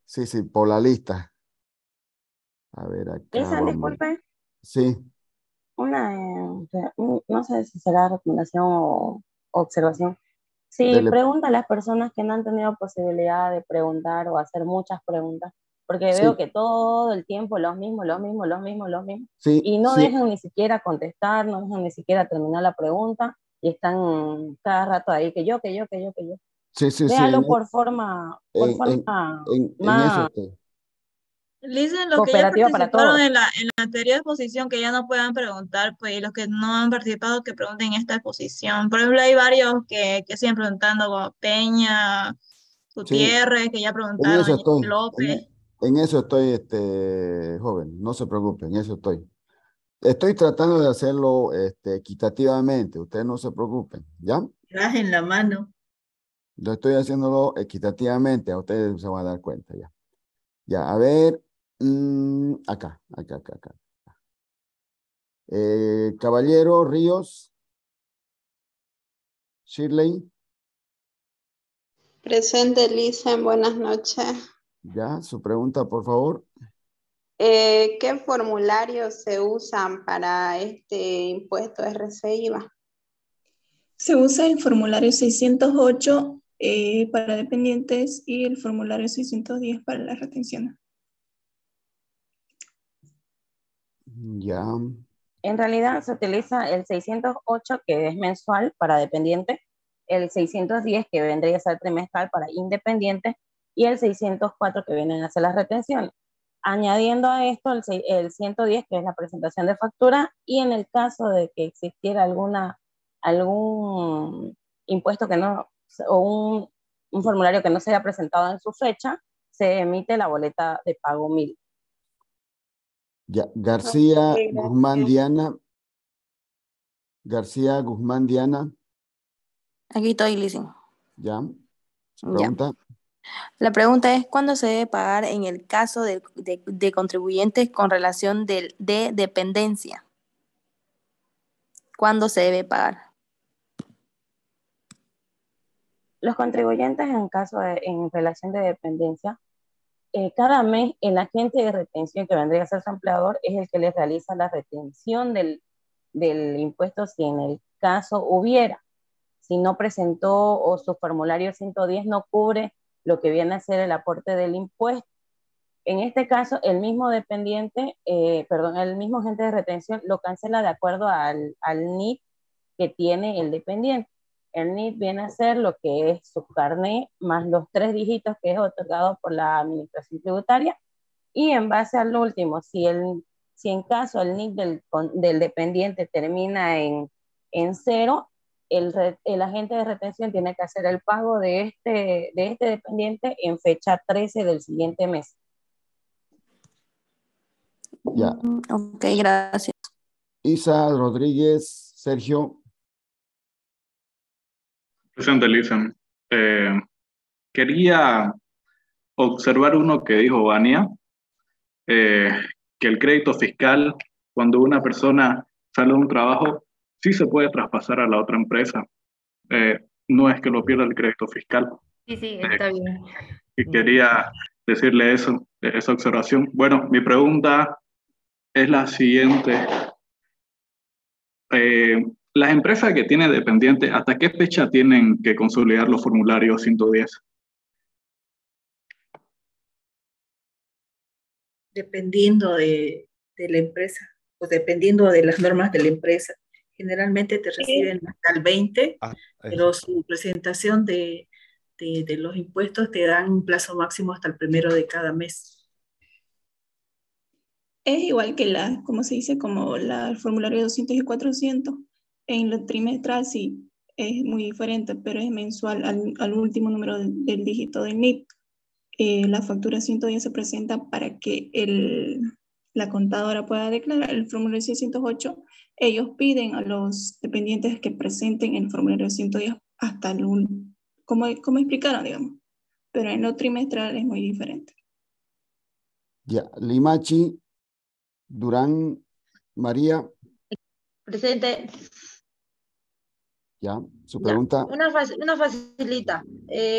Sí, por la lista. A ver, acá Lisa, vamos. disculpe, Sí, no sé si será recomendación o observación. Si dele. pregunta a las personas que no han tenido posibilidad de preguntar o hacer muchas preguntas, porque Sí, veo que todo el tiempo los mismos, sí, y no sí, dejan ni siquiera contestar, no dejan ni siquiera terminar la pregunta, y están cada rato ahí, que yo. sí. Véalo por forma En eso más estoy. Dicen los que ya cooperativa para participaron todos. en la anterior exposición que ya no puedan preguntar, pues y los que no han participado que pregunten en esta exposición. Por ejemplo, hay varios que siguen preguntando, como Peña, Sí, Gutiérrez, que ya en preguntaron, eso estoy. López. En eso estoy, joven. No se preocupe, en eso estoy. Estoy tratando de hacerlo, equitativamente. Ustedes no se preocupen, ¿ya? Bajen la mano. Lo estoy haciéndolo equitativamente. A ustedes se van a dar cuenta ya. Ya, a ver. Acá. Caballero, Ríos, Shirley, Presente, Lisa, buenas noches. ya, su pregunta, por favor. ¿Qué formularios se usan para este impuesto RC/IVA? Se usa el formulario 608 para dependientes y el formulario 610 para las retenciones. Ya, En realidad se utiliza el 608, que es mensual para dependiente, el 610, que vendría a ser trimestral para independiente, y el 604, que vienen a ser las retenciones. Añadiendo a esto el 110, que es la presentación de factura, y en el caso de que existiera algún impuesto que no, o un formulario que no se haya presentado en su fecha, se emite la boleta de pago 1000. ya. García Ok, Guzmán gracias. Diana. García Guzmán Diana, Aquí estoy, Lice. ya. Su Ya. pregunta. La pregunta es, ¿cuándo se debe pagar en el caso de contribuyentes con relación de dependencia? ¿Cuándo se debe pagar? Los contribuyentes en relación de dependencia, cada mes el agente de retención, que vendría a ser su empleador, es el que les realiza la retención del impuesto si en el caso hubiera. Si no presentó o su formulario 110 no cubre lo que viene a ser el aporte del impuesto. En este caso, el mismo dependiente, el mismo agente de retención lo cancela de acuerdo al NIT que tiene el dependiente. El NIT viene a ser lo que es su carnet más los 3 dígitos que es otorgado por la administración tributaria, y en base al último, si en caso el NIT del dependiente termina en 0, el agente de retención tiene que hacer el pago de este dependiente en fecha 13 del siguiente mes. Ya. Ok, gracias. Isa Rodríguez, Sergio. Presente, Lisa. Quería observar uno que dijo Vania, que el crédito fiscal, cuando una persona sale de un trabajo, sí se puede traspasar a la otra empresa. No es que lo pierda el crédito fiscal. Sí, está bien. Y quería decirle eso, esa observación. Bueno, mi pregunta es la siguiente. Las empresas que tienen dependientes, ¿hasta qué fecha tienen que consolidar los formularios 110? Dependiendo de la empresa, o dependiendo de las normas de la empresa. Generalmente te reciben hasta el 20, pero su presentación de los impuestos te dan un plazo máximo hasta el 1 de cada mes. Es igual que como se dice, como el formulario 200 y 400. En lo trimestral sí es muy diferente, pero es mensual al último número del dígito del NIP. La factura 110 se presenta para que la contadora pueda declarar el formulario 608. Ellos piden a los dependientes que presenten el formulario 110 hasta como explicaron, digamos. Pero en lo trimestral es muy diferente. Ya, Limachi, Durán, María, Presente. ya, su Ya. pregunta. Una facilita.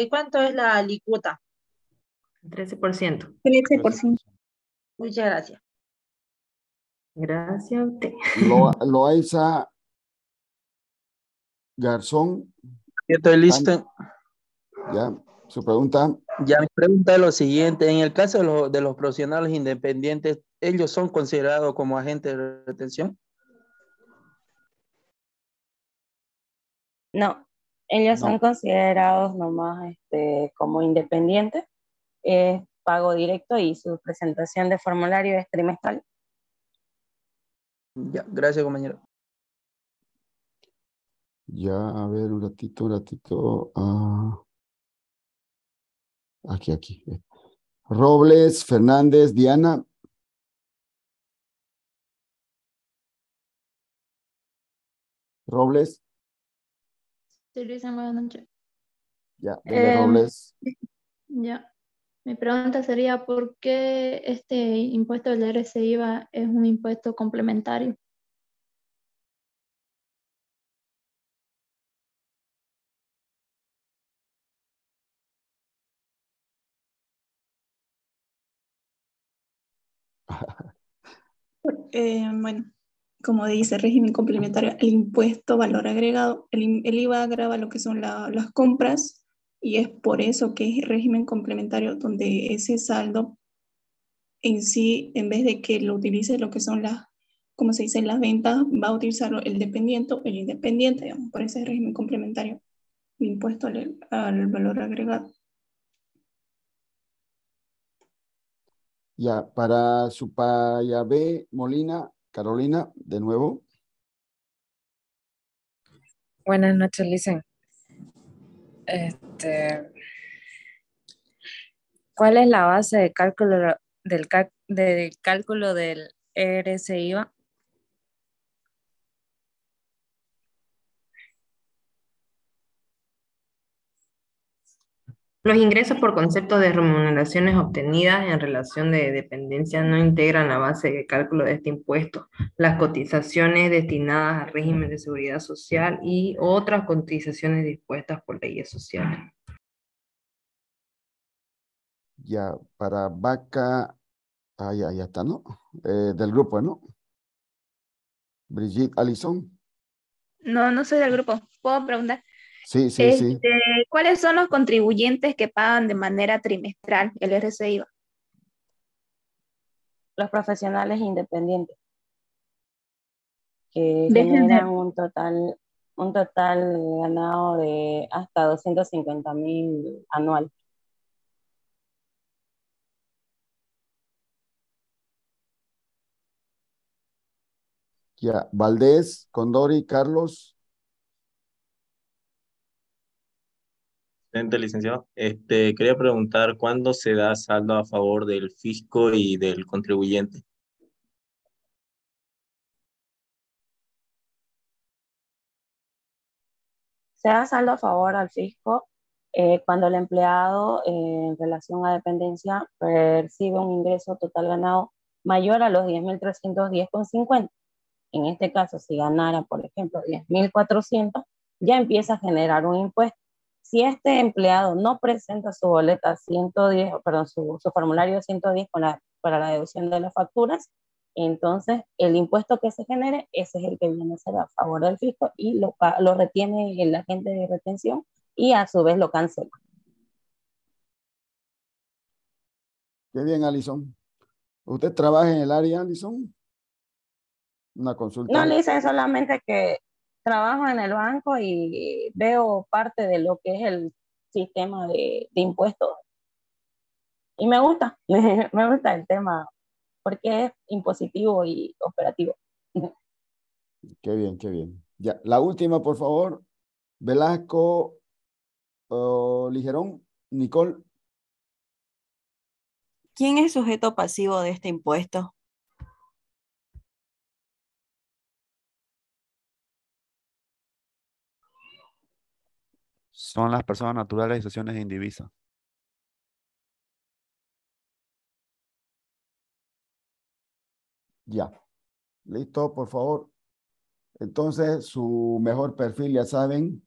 ¿Cuánto es la alícuota? 13%. 13%. Muchas gracias. Gracias a usted. Loaiza Garzón. Yo estoy listo. Ya, su pregunta. Ya, mi pregunta es lo siguiente. En el caso de los profesionales independientes, ¿ellos son considerados como agentes de retención? No, ellos No. son considerados nomás como independientes, es pago directo y su presentación de formulario es trimestral. Ya, gracias, compañero. Ya, a ver, un ratito. Aquí. Robles, Fernández, Diana. Robles. Sí, Luisa, buenas noches. Ya, dele Robles. Ya. Mi pregunta sería, ¿por qué este impuesto del IVA es un impuesto complementario? Bueno, como dice régimen complementario, el impuesto valor agregado, el IVA agrava lo que son las compras y es por eso que es régimen complementario donde ese saldo en sí, en vez de que lo utilice lo que son como se dice, las ventas, va a utilizarlo el dependiente o el independiente, digamos, por ese régimen complementario, el impuesto al valor agregado. Ya, para Supayabé Molina, Carolina, de nuevo. Buenas noches, Licen. ¿Cuál es la base de cálculo del cálculo del ERS-IVA? Los ingresos por concepto de remuneraciones obtenidas en relación de dependencia no integran la base de cálculo de este impuesto. Las cotizaciones destinadas al régimen de seguridad social y otras cotizaciones dispuestas por leyes sociales. Ya, para Vaca, ya está, ¿no? Del grupo, ¿no? Brigitte Allison. No soy del grupo. ¿Puedo preguntar? Sí. ¿Cuáles son los contribuyentes que pagan de manera trimestral el IVA? Los profesionales independientes que generan un total ganado de hasta 250.000 anual. Ya, Valdés, Condori, Carlos. Licenciado, quería preguntar cuándo se da saldo a favor del fisco y del contribuyente. Se da saldo a favor al fisco cuando el empleado en relación a dependencia percibe un ingreso total ganado mayor a los 10.310,50. En este caso, si ganara, por ejemplo, 10.400, ya empieza a generar un impuesto. Si este empleado no presenta su boleta 110, perdón, su formulario 110 para la deducción de las facturas, entonces el impuesto que se genere, ese es el que viene a ser a favor del fisco y lo retiene el agente de retención y a su vez lo cancela. Qué bien, Alison. ¿Usted trabaja en el área, Alison? Una consulta. No, le dicen solamente que trabajo en el banco y veo parte de lo que es el sistema de impuestos. Y me gusta el tema, porque es impositivo y operativo. Qué bien, qué bien. Ya, la última, por favor. Velasco, Ligerón, Nicole. ¿Quién es sujeto pasivo de este impuesto? Son las personas naturales y sesiones de indivisa. Ya. Listo, por favor. Entonces, su mejor perfil, ya saben.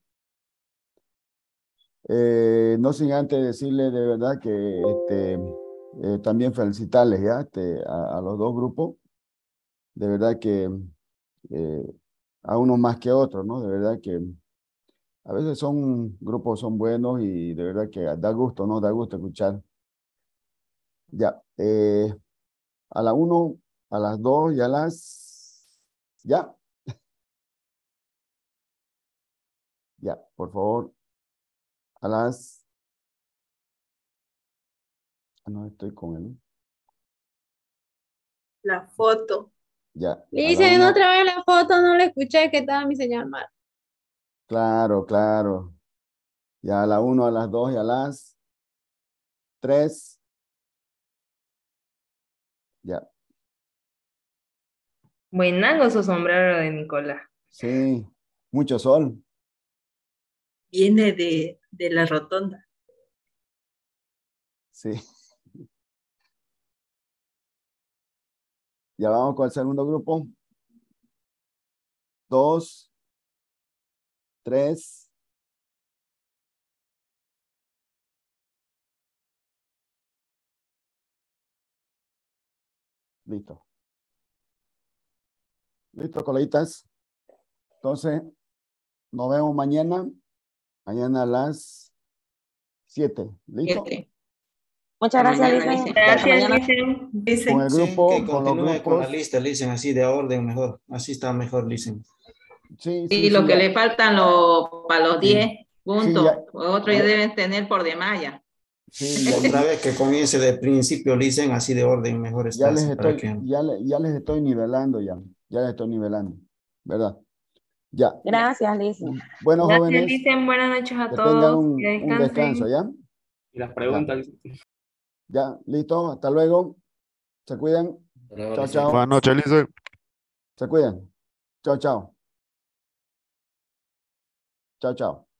No sin antes decirle de verdad que también felicitarles ya a los dos grupos. De verdad que a uno más que otro, ¿no? De verdad que a veces grupos son buenos y de verdad que da gusto, ¿no? Da gusto escuchar. Ya. A la 1, a las 2 y a las... Ya. Ya, por favor. A las... No estoy con él. La foto. Ya. A la Dicen 1. otra vez la foto, no la escuché, que estaba mi señal mal. Claro, claro. Ya a la 1, a las 2 y a las 3. Ya. Buenango su sombrero de Nicolás. Sí, mucho sol. Viene de la rotonda. Sí. Ya vamos con el segundo grupo. 2, 3. Listo. Listo, colegitas. Entonces, nos vemos mañana. Mañana a las 7. ¿Listo? Muchas gracias, Licen. Gracias, Mañana. Licen. Con el grupo, que con los continúe con la grupos. lista, Licen, así de orden mejor. Así está mejor, Licen. Sí, Y lo que le faltan para los 10 puntos, ya. otros ya deben tener por demás ya. Sí, Otra vez que comience de principio, Licen, así de orden mejor está. ya les así para estoy, que... ya les estoy nivelando ya. Ya les estoy nivelando. ¿Verdad? Ya. Gracias, Licen. Bueno, Gracias, jóvenes. Licen. Buenas noches a Que todos. tengan Que un descanso, descansen. ¿ya? Y las preguntas. Ya, listo. Hasta luego. Se cuidan. Chao, chao. Buenas noches, Lice. Se cuidan. Chao, chao. Chao, chao.